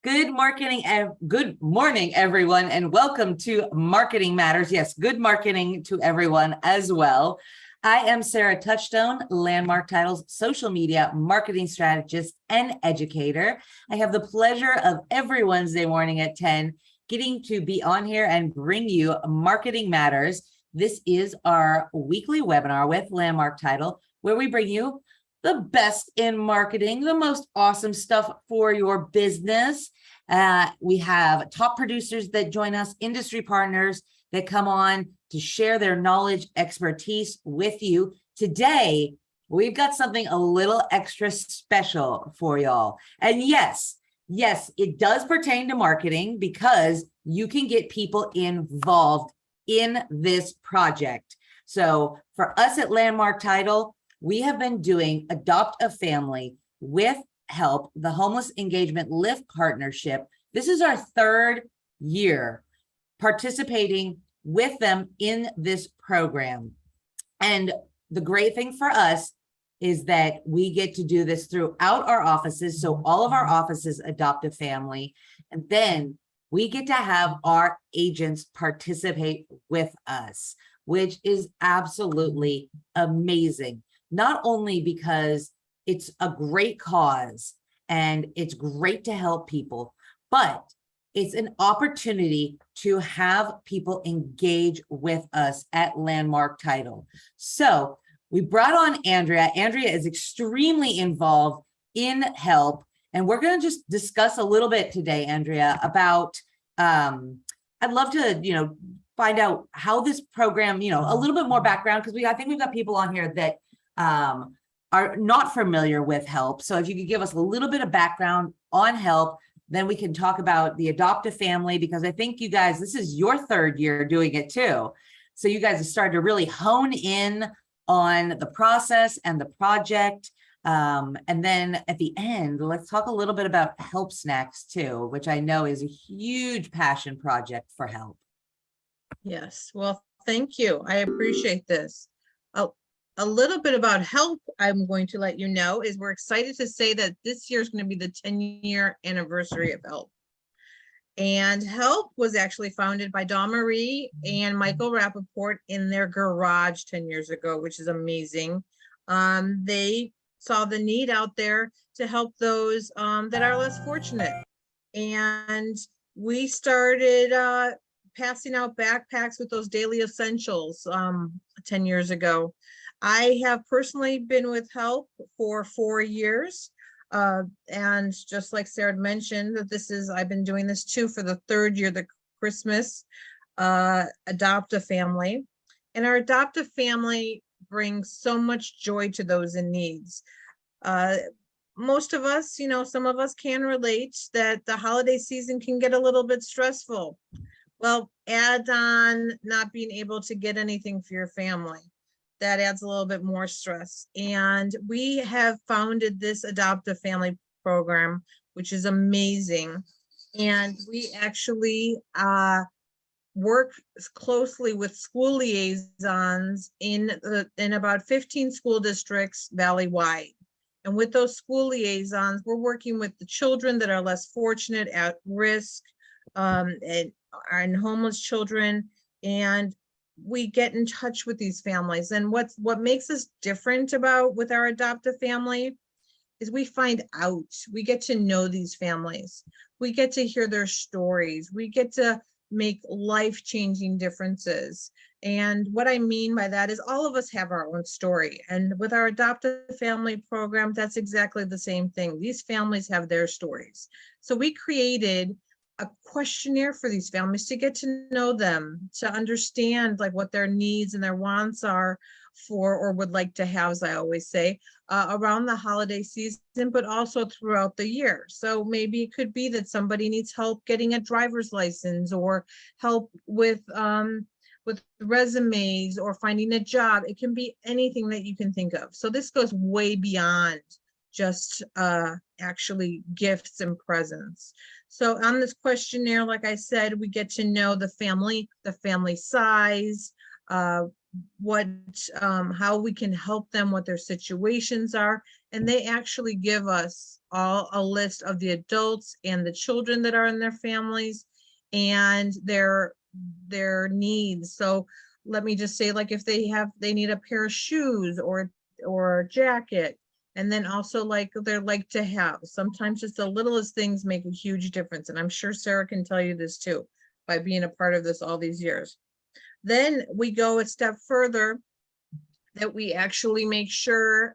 Good morning, everyone, and welcome to Marketing Matters. Yes, good marketing to everyone as well. I am Sarah Touchstone, Landmark Title's social media marketing strategist and educator. I have the pleasure of every Wednesday morning at 10 getting to be on here and bring you Marketing Matters. This is our weekly webinar with Landmark Title, where we bring you the best in marketing, the most awesome stuff for your business. We have top producers that join us, industry partners that come on to share their knowledge, expertise with you. Today, we've got something a little extra special for y'all. And yes, it does pertain to marketing because you can get people involved in this project. So for us at Landmark Title, we have been doing Adopt a Family with Help, the Homeless Engagement Lift Partnership. This is our third year participating with them in this program. And the great thing for us is that we get to do this throughout our offices. So all of our offices adopt a family, and then we get to have our agents participate with us, which is absolutely amazing. Not only because it's a great cause and it's great to help people, but it's an opportunity to have people engage with us at Landmark Title. So we brought on Andrea. Andrea is extremely involved in help, and we're going to just discuss a little bit today, Andrea, about I'd love to find out how this program, a little bit more background, because I think we've got people on here that are not familiar with help. So if you could give us a little bit of background on help, then we can talk about the Adopt a Family, because I think you guys, this is your third year doing it too. So you guys have started to really hone in on the process and the project. And then at the end, let's talk a little bit about Help Snacks too, which I know is a huge passion project for Help. Yes, well, thank you. I appreciate this. A little bit about Help, I'm going to let you know, is we're excited to say that this year is going to be the 10-year anniversary of Help. And Help was actually founded by Dawn Marie and Michael Rappaport in their garage 10 years ago, which is amazing. They saw the need out there to help those that are less fortunate. And we started passing out backpacks with those daily essentials 10 years ago. I have personally been with Help for 4 years. And just like Sarah mentioned, that I've been doing this too for the third year, the Christmas Adopt a Family. And our Adopt a Family brings so much joy to those in needs. Most of us, some of us can relate that the holiday season can get a little bit stressful. Well, add on not being able to get anything for your family. That adds a little bit more stress. And we have founded this Adopt a Family program, which is amazing. And we actually work closely with school liaisons in about 15 school districts valley-wide. And with those school liaisons, we're working with the children that are less fortunate, at risk, and homeless children, and we get in touch with these families. And what makes us different with our Adopt a Family is we find out, we get to know these families, we get to hear their stories, we get to make life-changing differences. And what I mean by that is all of us have our own story, and with our Adopt a Family program, that's exactly the same thing. These families have their stories. So we created a questionnaire for these families to get to know them, to understand what their needs and their wants are for, or would like to have, as I always say, around the holiday season, but also throughout the year. So maybe it could be that somebody needs help getting a driver's license, or help with resumes, or finding a job. It can be anything that you can think of. So this goes way beyond just actually gifts and presents. So on this questionnaire, like I said, we get to know the family size, how we can help them, what their situations are, and they actually give us all a list of the adults and the children that are in their families and their needs. So let me just say, like if they need a pair of shoes or a jacket, and then also like they're like to have, sometimes just the littlest things make a huge difference. And I'm sure Sarah can tell you this too, by being a part of this all these years. Then we go a step further, that we actually make sure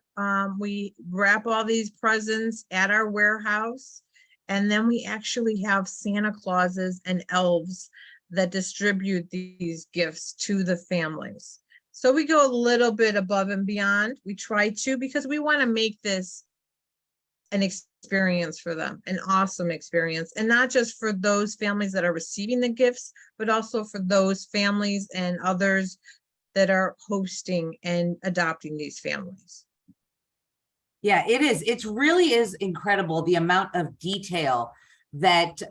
we wrap all these presents at our warehouse. And then we actually have Santa Clauses and elves that distribute these gifts to the families. So we go a little bit above and beyond. We try to, because we want to make this an experience for them, an awesome experience. And not just for those families that are receiving the gifts, but also for those families and others that are hosting and adopting these families. Yeah, it is. It really is incredible the amount of detail that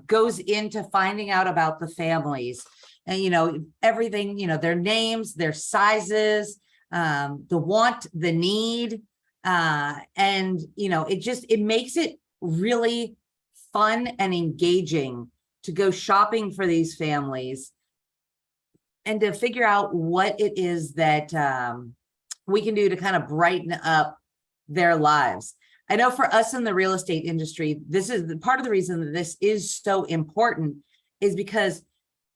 goes into finding out about the families. And, you know, everything, you know, their names, their sizes, the want, the need. And, you know, it makes it really fun and engaging to go shopping for these families and to figure out what it is that we can do to kind of brighten up their lives. I know for us in the real estate industry, this is part of the reason that this is so important is because,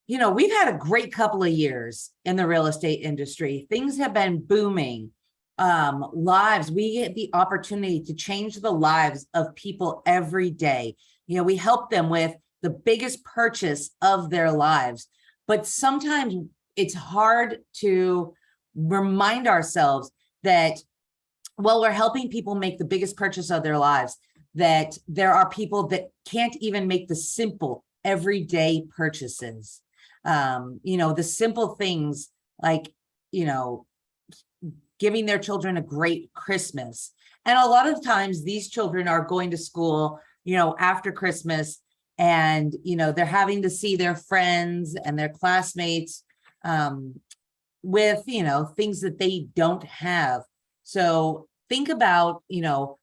you know, we've had a great couple of years in the real estate industry. Things have been booming. Lives, we get the opportunity to change the lives of people every day. You know, we help them with the biggest purchase of their lives, but sometimes it's hard to remind ourselves that while we're helping people make the biggest purchase of their lives, that there are people that can't even make the simple everyday purchases. You know, the simple things like, you know, giving their children a great Christmas. And a lot of times these children are going to school, you know, after Christmas, and, you know, they're having to see their friends and their classmates with, you know, things that they don't have. So think about, you know,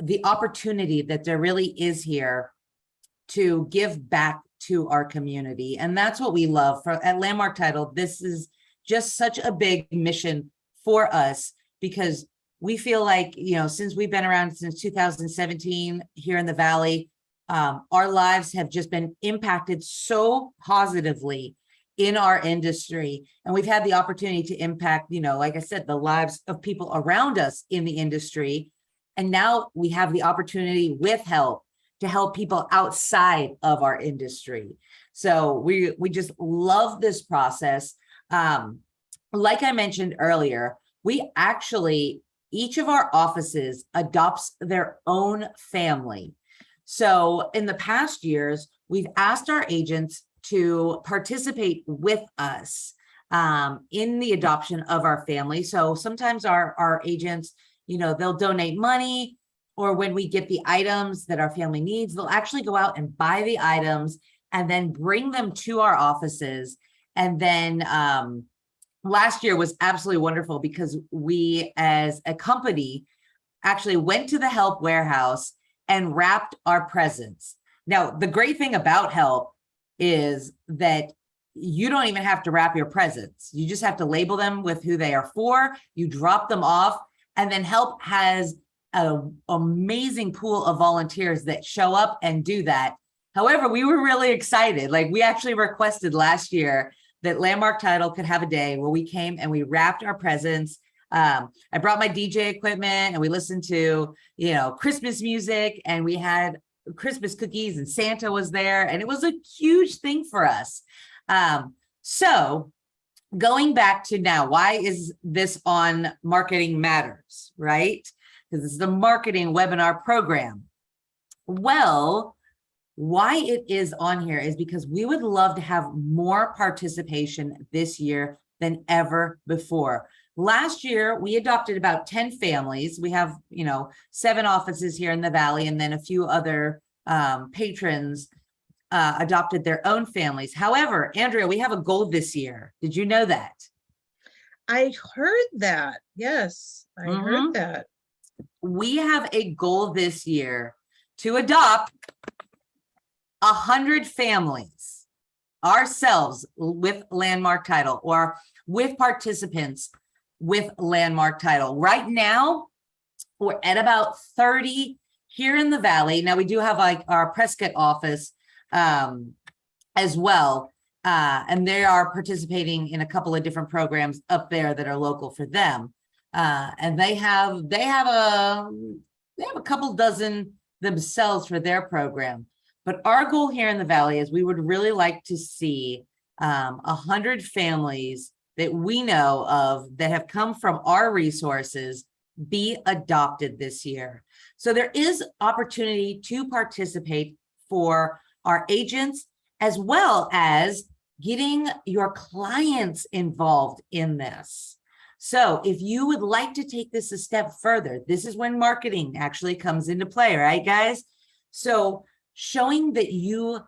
the opportunity that there really is here to give back to our community. And that's what we love at Landmark Title. This is just such a big mission for us because we feel like, you know, since we've been around since 2017 here in the Valley, our lives have just been impacted so positively in our industry. And we've had the opportunity to impact, you know, like I said, the lives of people around us in the industry. And now we have the opportunity with help to help people outside of our industry. So we just love this process. Like I mentioned earlier, we actually, each of our offices adopts their own family. So in the past years, we've asked our agents to participate with us in the adoption of our family. So sometimes our agents, you know, they'll donate money, or when we get the items that our family needs, they'll actually go out and buy the items and then bring them to our offices. And then last year was absolutely wonderful because we as a company actually went to the Help warehouse and wrapped our presents. Now, the great thing about Help is that you don't even have to wrap your presents. You just have to label them with who they are for. You drop them off, and then Help has an amazing pool of volunteers that show up and do that. However, we were really excited. Like, we actually requested last year that Landmark Title could have a day where we came and we wrapped our presents. I brought my DJ equipment and we listened to, you know, Christmas music, and we had Christmas cookies, and Santa was there, and it was a huge thing for us. So going back to now, why is this on Marketing Matters, right? Because this is a marketing webinar program. Well, why it is on here is because we would love to have more participation this year than ever before. Last year, we adopted about 10 families. We have, you know, 7 offices here in the Valley, and then a few other patrons adopted their own families. However, Andrea, we have a goal this year. Did you know that? I heard that. Yes, I heard that. we have a goal this year to adopt 100 families ourselves with Landmark Title, or with participants with Landmark Title. Right now, we're at about 30 here in the Valley. Now, we do have like our Prescott office as well. And they are participating in a couple of different programs up there that are local for them. And they have a couple dozen themselves for their program. But our goal here in the Valley is we would really like to see 100 families that we know of that have come from our resources be adopted this year. So there is opportunity to participate for our agents, as well as getting your clients involved in this. So if you would like to take this a step further, this is when marketing actually comes into play, right, guys? So showing that you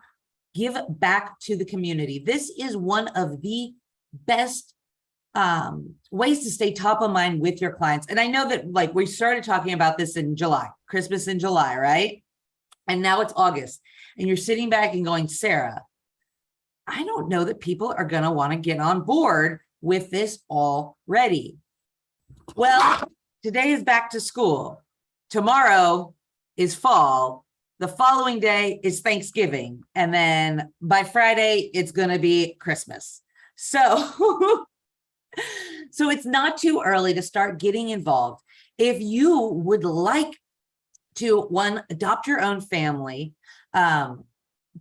give back to the community. This is one of the best ways to stay top of mind with your clients. And I know that, like, we started talking about this in July, Christmas in July, right? And now it's August, and you're sitting back and going, Sarah, I don't know that people are going to want to get on board with this already. Well, today is back to school. Tomorrow is fall. The following day is Thanksgiving. And then by Friday, it's going to be Christmas. So, so it's not too early to start getting involved. If you would like to, one, adopt your own family,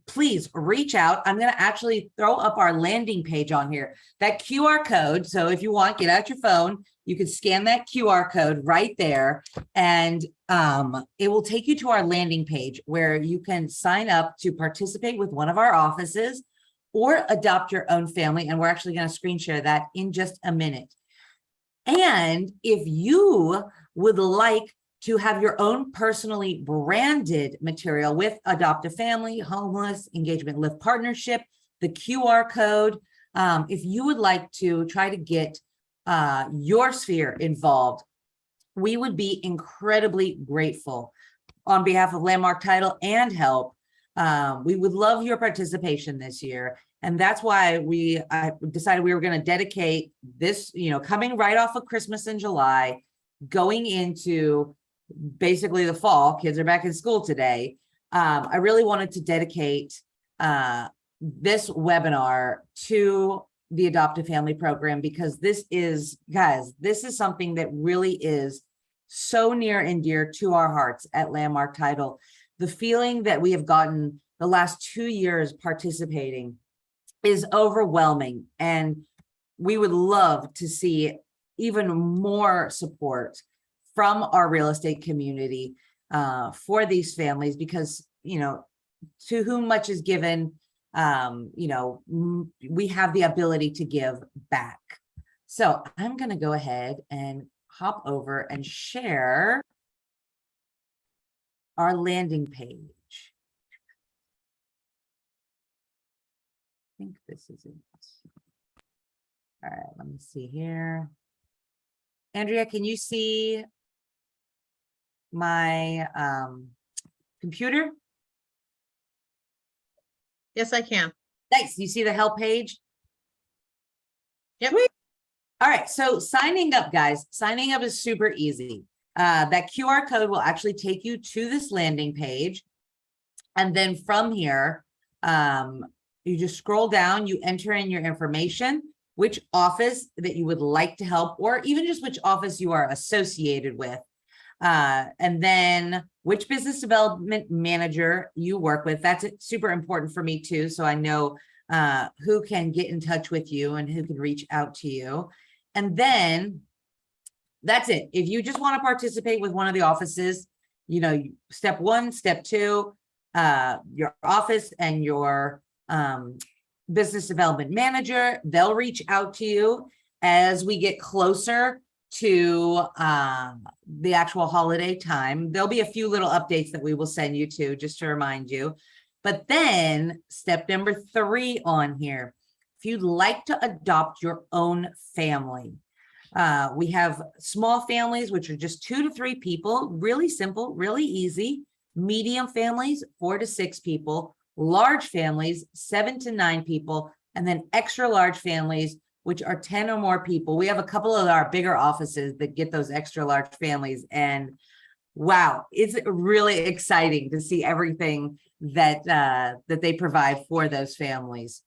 please reach out. I'm going to actually throw up our landing page on here, that QR code. So if you want, get out your phone, you can scan that QR code right there, and it will take you to our landing page where you can sign up to participate with one of our offices or adopt your own family. And we're actually going to screen share that in just a minute. And if you would like to have your own personally branded material with Adoptive Family, Homeless, Engagement Lift Partnership, the QR code, if you would like to try to get your sphere involved, we would be incredibly grateful on behalf of Landmark Title and Help. We would love your participation this year. And that's why I decided we were going to dedicate this, coming right off of Christmas in July, going into basically the fall. Kids are back in school today. I really wanted to dedicate this webinar to the Adoptive Family Program, because this is, guys, this is something that really is so near and dear to our hearts at Landmark Title. The feeling that we have gotten the last 2 years participating is overwhelming, and we would love to see even more support from our real estate community for these families, because, to whom much is given, we have the ability to give back. So I'm going to go ahead and hop over and share our landing page. I think this is it. All right, let me see here. Andrea, can you see my computer? Yes, I can. Nice. You see the help page? Yep. Sweet. All right. So signing up, guys, signing up is super easy. That QR code will actually take you to this landing page. And then from here, you just scroll down, you enter in your information, which office that you would like to help, or even just which office you are associated with. And then which business development manager you work with. That's super important for me too. So I know who can get in touch with you and who can reach out to you. And then that's it. If you just want to participate with one of the offices, step one, step two, your office and your business development manager, they'll reach out to you as we get closer to the actual holiday time. There'll be a few little updates that we will send you to, just to remind you. But then step number 3 on here, if you'd like to adopt your own family, We have small families, which are just 2 to 3 people, really simple, really easy. Medium families, 4 to 6 people. Large families, 7 to 9 people. And then extra large families, which are 10 or more people. We have a couple of our bigger offices that get those extra large families. And wow, it's really exciting to see everything that that they provide for those families.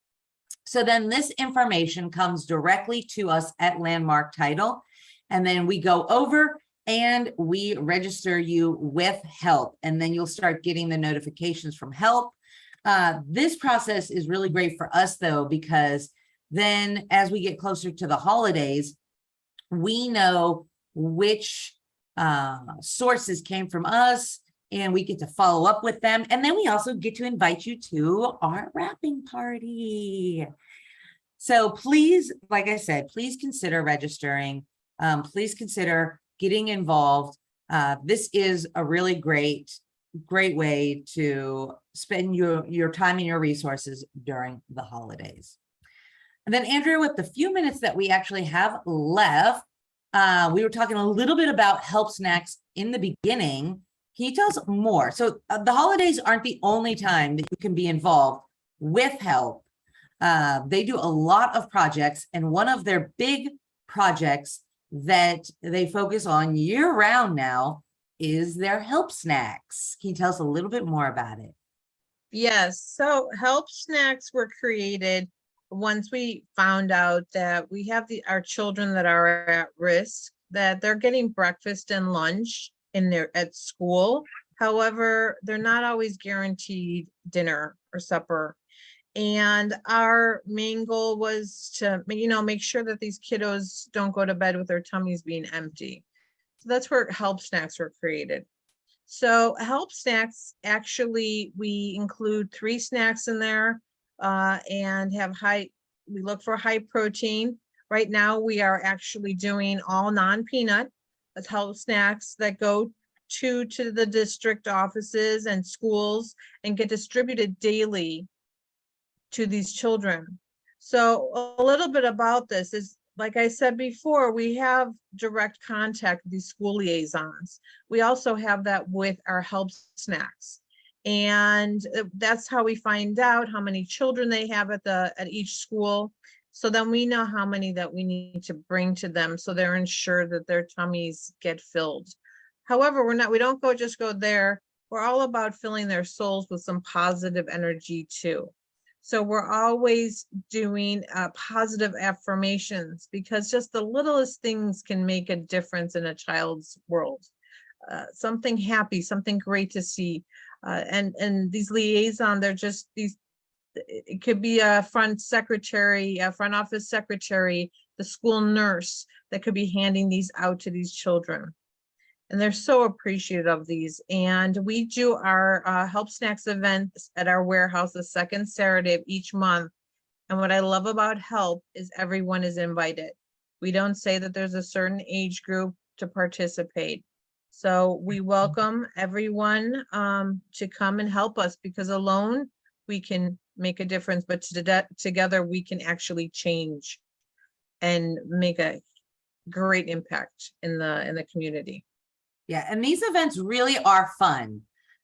So then this information comes directly to us at Landmark Title, and then we go over and we register you with help, and then you'll start getting the notifications from help. This process is really great for us though, because then as we get closer to the holidays, we know which sources came from us, and we get to follow up with them. And then we also get to invite you to our wrapping party. So please, like I said, please consider registering. Please consider getting involved. This is a really great way to spend your time and your resources during the holidays. And then Andrea, with the few minutes that we actually have left, we were talking a little bit about help snacks in the beginning. Can you tell us more? So the holidays aren't the only time that you can be involved with help. They do a lot of projects, and one of their big projects that they focus on year round now is their help snacks. Can you tell us a little bit more about it? Yes, so help snacks were created once we found out that we have our children that are at risk, that they're getting breakfast and lunch at school. However, they're not always guaranteed dinner or supper. And our main goal was to, make sure that these kiddos don't go to bed with their tummies being empty. So that's where help snacks were created. So help snacks, actually, we include 3 snacks in there and we look for high protein. Right now, we are actually doing all non-peanut help snacks that go to the district offices and schools and get distributed daily to these children. So a little bit about this is, like I said before, we have direct contact with these school liaisons. We also have that with our help snacks. And that's how we find out how many children they have at each school. So then we know how many that we need to bring to them, so they're ensured that their tummies get filled. However, we don't just go there. We're all about filling their souls with some positive energy too. So we're always doing positive affirmations, because just the littlest things can make a difference in a child's world. Something happy, something great to see. And these liaison, they're just these, it could be a front secretary, a front office secretary, the school nurse that could be handing these out to these children. And they're so appreciative of these. And we do our help snacks events at our warehouse the second Saturday of each month. And what I love about help is everyone is invited. We don't say that there's a certain age group to participate. So we welcome everyone to come and help us, because alone we can make a difference, but together we can actually change and make a great impact in the community. Yeah, and these events really are fun.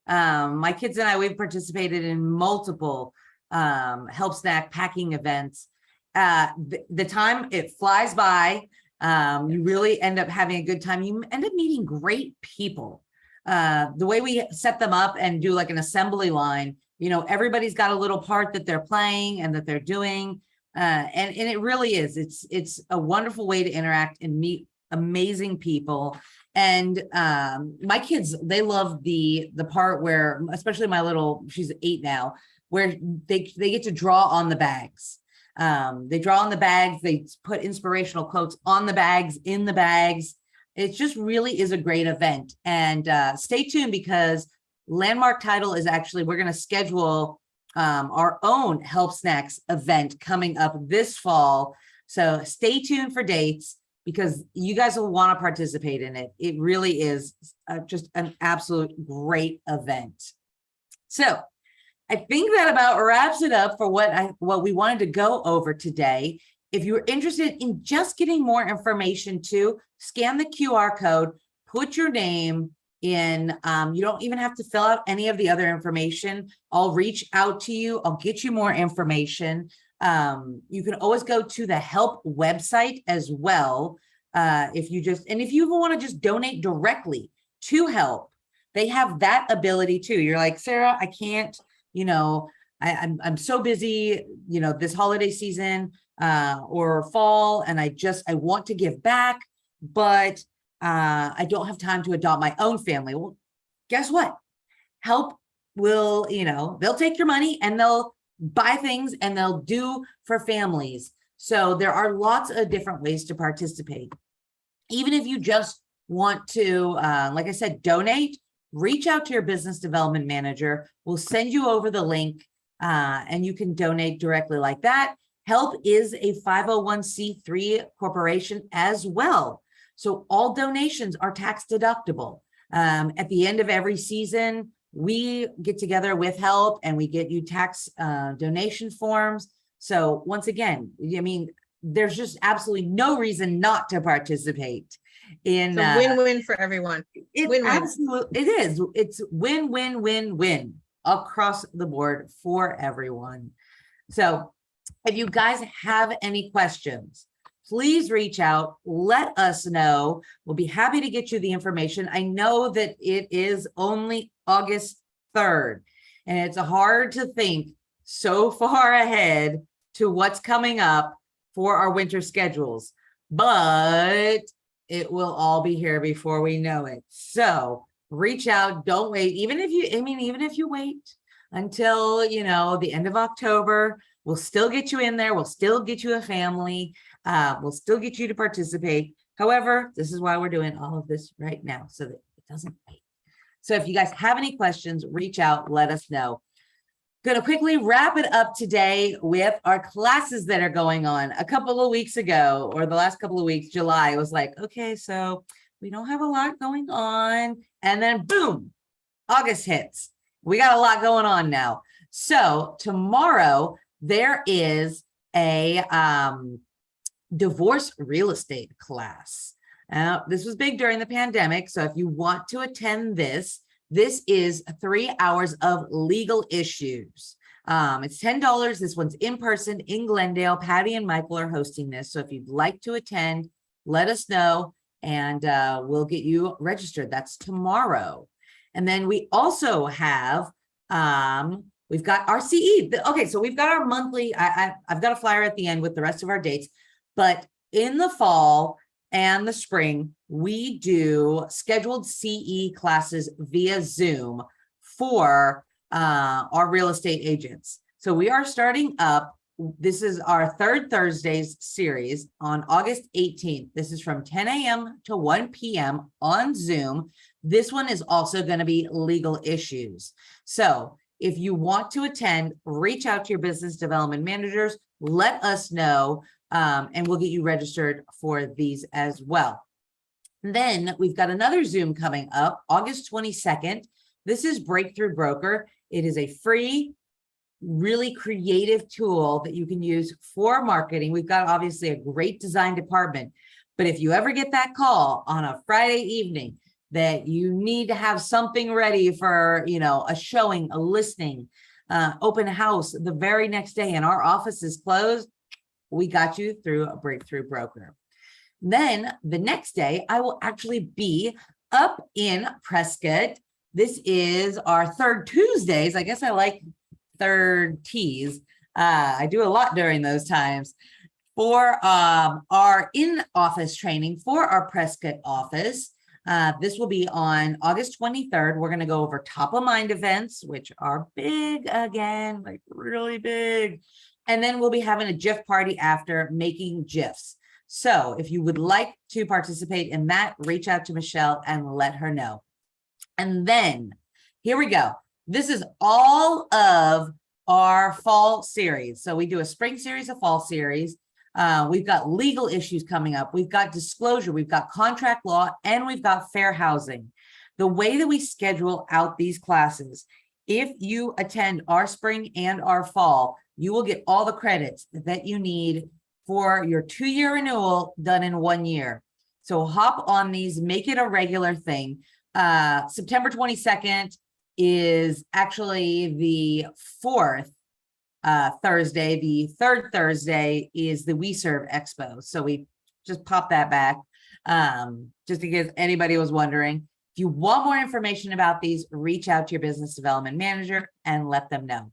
My kids and I, we've participated in multiple help snack packing events. The time, it flies by. You really end up having a good time. You end up meeting great people. The way we set them up and do like an assembly line, everybody's got a little part that they're playing and that they're doing. And it really is. It's a wonderful way to interact and meet amazing people. And my kids, they love the part where, especially my she's 8 now, where they get to draw on the bags. They draw on the bags, they put inspirational quotes on the bags, in the bags. It just really is a great event. And stay tuned, because Landmark Title is actually, we're going to schedule our own Help Snacks event coming up this fall. So stay tuned for dates, because you guys will want to participate in it. It really is just an absolute great event. So I think that about wraps it up for what we wanted to go over today. If you're interested in just getting more information too, scan the QR code, put your name in. You don't even have to fill out any of the other information. I'll reach out to you. I'll get you more information. You can always go to the help website as well. If you even want to just donate directly to help, they have that ability too. You're like, Sarah, I can't, I'm so busy, this holiday season or fall, and I want to give back, but I don't have time to adopt my own family. Well, guess what? Help will, they'll take your money and they'll buy things and they'll do for families. So there are lots of different ways to participate. Even if you just want to, like I said, donate, reach out to your business development manager. We'll send you over the link and you can donate directly like that. Help is a 501c3 corporation as well. So all donations are tax deductible. At the end of every season, we get together with Help and we get you tax donation forms. So once again, there's just absolutely no reason not to participate in. It's a win-win for everyone. It is. It's win-win-win-win across the board for everyone. So if you guys have any questions, please reach out, let us know. We'll be happy to get you the information. I know that it is only August 3rd, and it's hard to think so far ahead to what's coming up for our winter schedules, but it will all be here before we know it. So reach out, don't wait. Even if you wait until, the end of October, we'll still get you in there. We'll still get you a family. We'll still get you to participate. However, this is why we're doing all of this right now, so that it doesn't wait. So if you guys have any questions, reach out, let us know. Going to quickly wrap it up today with our classes that are going on. A couple of weeks ago, or the last couple of weeks, July, was like, okay, so we don't have a lot going on. And then boom, August hits. We got a lot going on now. So tomorrow there is a divorce real estate class. This was big during the pandemic. So if you want to attend this is 3 hours of legal issues. It's $10. This one's in person in Glendale. Patty and Michael are hosting this. So if you'd like to attend, let us know and we'll get you registered. That's tomorrow. And then we also have, we've got our CE. Okay, so we've got our monthly, I've got a flyer at the end with the rest of our dates, but in the fall and the spring, we do scheduled CE classes via Zoom for our real estate agents. So we are starting up. This is our third Thursdays series on August 18th. This is from 10 a.m. to 1 p.m. on Zoom. This one is also going to be legal issues. So if you want to attend, reach out to your business development managers, let us know, and we'll get you registered for these as well. Then we've got another Zoom coming up August 22nd. This is Breakthrough Broker. It is a free, really creative tool that you can use for marketing. We've got obviously a great design department, but if you ever get that call on a Friday evening that you need to have something ready for, a showing, a listing, open house the very next day and our office is closed, we got you through a Breakthrough Broker. Then the next day, I will actually be up in Prescott. This is our third Tuesdays. I guess I like third T's. I do a lot during those times for our in-office training for our Prescott office. This will be on August 23rd. We're going to go over top of mind events, which are big again, like really big. And then we'll be having a GIF party after, making GIFs. So if you would like to participate in that, reach out to Michelle and let her know. And then here we go. This is all of our fall series. So we do a spring series, a fall series. We've got legal issues coming up. We've got disclosure. We've got contract law, and we've got fair housing. The way that we schedule out these classes, if you attend our spring and our fall, you will get all the credits that you need for your 2-year renewal done in 1 year. So hop on these, make it a regular thing. September 22nd is actually the 4th Thursday. The 3rd Thursday is the We Serve Expo. So we just pop that back, just in case anybody was wondering. If you want more information about these, reach out to your business development manager and let them know.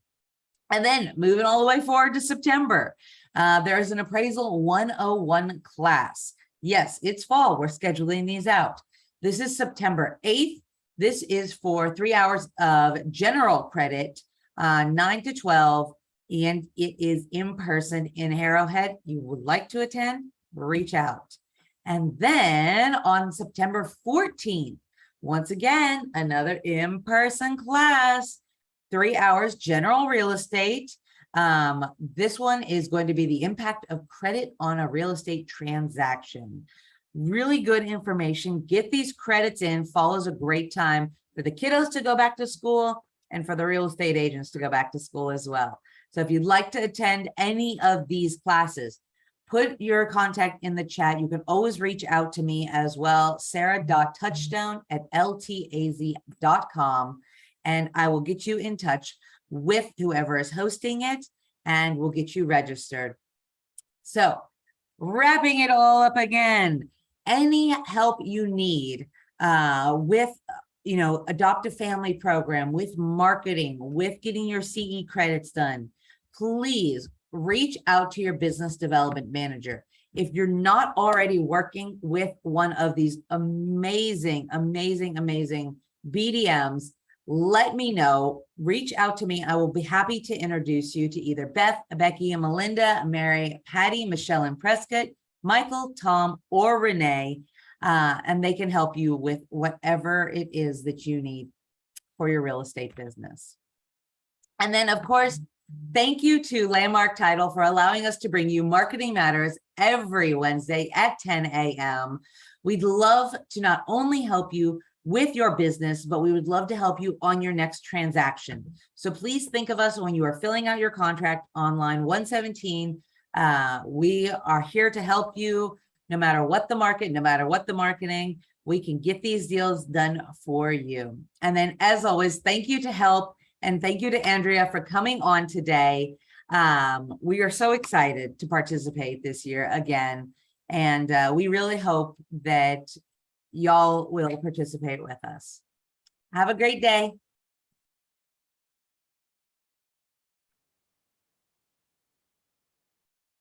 And then moving all the way forward to September, there's an Appraisal 101 class. Yes, it's fall. We're scheduling these out. This is September 8th. This is for 3 hours of general credit, 9 to 12, and it is in person in Arrowhead. You would like to attend, reach out. And then on September 14th, once again, another in-person class, 3 hours, general real estate. This one is going to be the impact of credit on a real estate transaction. Really good information. Get these credits in. Fall is a great time for the kiddos to go back to school and for the real estate agents to go back to school as well. So if you'd like to attend any of these classes, put your contact in the chat. You can always reach out to me as well, sarah.touchstone@ltaz.com, and I will get you in touch with whoever is hosting it, and we'll get you registered. So wrapping it all up again, any help you need with adoptive family program, with marketing, with getting your CE credits done, please reach out to your business development manager. If you're not already working with one of these amazing BDMs, let me know. Reach out to me. I will be happy to introduce you to either Beth, Becky, and Melinda, Mary, Patty, Michelle, and Prescott, Michael, Tom, or Renee, and they can help you with whatever it is that you need for your real estate business. And then, of course, thank you to Landmark Title for allowing us to bring you Marketing Matters every Wednesday at 10 a.m. We'd love to not only help you with your business, but we would love to help you on your next transaction. So please think of us when you are filling out your contract on line 117. We are here to help you no matter what the market, no matter what the marketing, we can get these deals done for you. And then as always, thank you to Help. And thank you to Andrea for coming on today. We are so excited to participate this year again. And we really hope that y'all will participate with us. Have a great day.